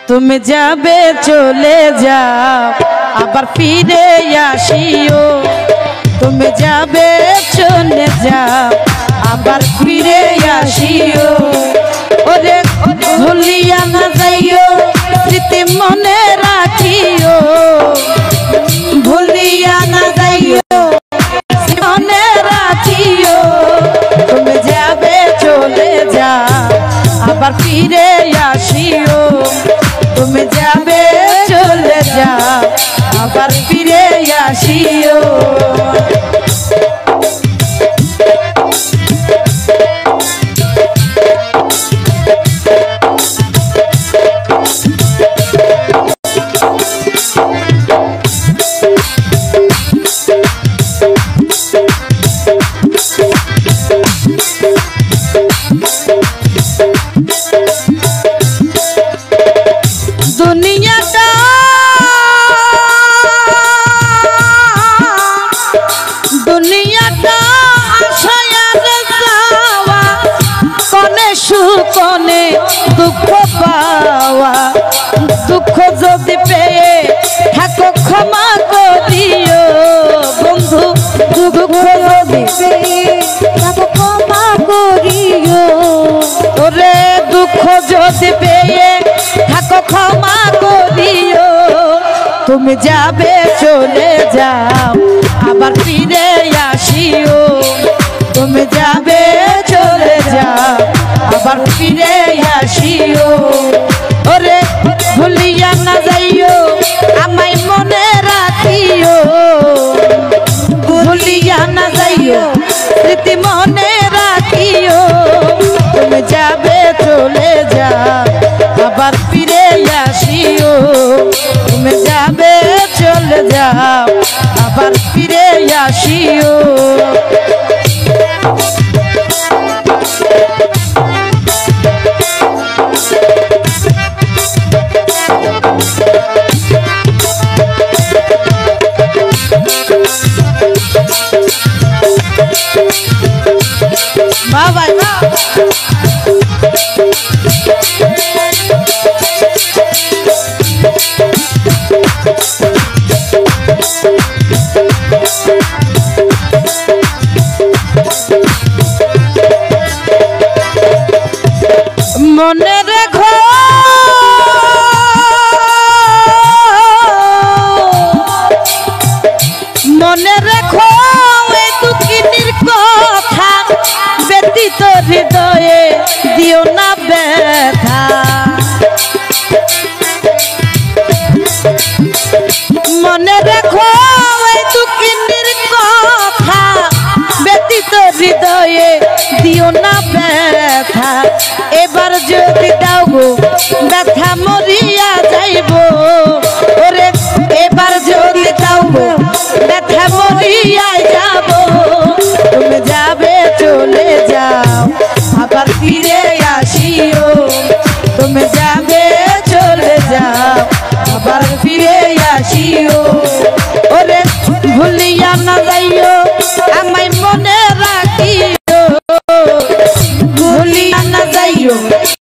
তুমি যাবে চলে যাও আবার ফিরে আসিও। তুমি যাবে চলে যাও আবার ফিরে আসিও। ওরে ভুলিয়া না যাইও স্মৃতি মনে রাখিও। ভুলিয়া না যাইও মনে রাখিও। তুমি যাবে চলে যাও আবার ফিরে আসিও। তুমি যাবে চলে যাও আবার ফিরে আসিও। দুনিয়াটা আশায়ার যাওয়া কনে সুকনে দুঃখ পাওয়া। দুঃখ যদি পেয়ে থাকো ক্ষমা করিও বন্ধু। দুঃখ যদি পেয়ে থাকো ক্ষমা করিও। ওরে দুঃখ যদি পেয়ে থাকো ক্ষমা করিও। তুমি যাবে চলে যাও আবার ফিরে আসিও। তুমি যাবে চলে যাও আবার ফিরে আসিও। ওরে ভুলিয়া না যাইও আমায় মনে রাখিও। ভুলিয়া না যাইও স্মৃতি মনে রাখিও। তুমি যাবে চলে যাও আবার ফিরে আসিও। তুমি যাবে চলে যাও আবার ফিরে আসিও। বাবা মনে রেখো মনে রেখো এই দুঃখিনীর কথা ব্যতীত হৃদয়ে দিও না ব্যথা। মনে রেখো এই দুঃখিনীর কথা ব্যতীত হৃদয়ে দিও না ব্যথা। এবার যদি দাও গো ব্যথা মরিয়া যাইব। ওরে এবার যদি দাও গো ব্যথা মরিয়া যাব। তুমি যাবে চলে যাও আবার ফিরে আসিও। তুমি যাবে চলে যাও আবার ফিরে আসিও। ওরে ভুলিয়া না যাইও আমায় মনে রাখ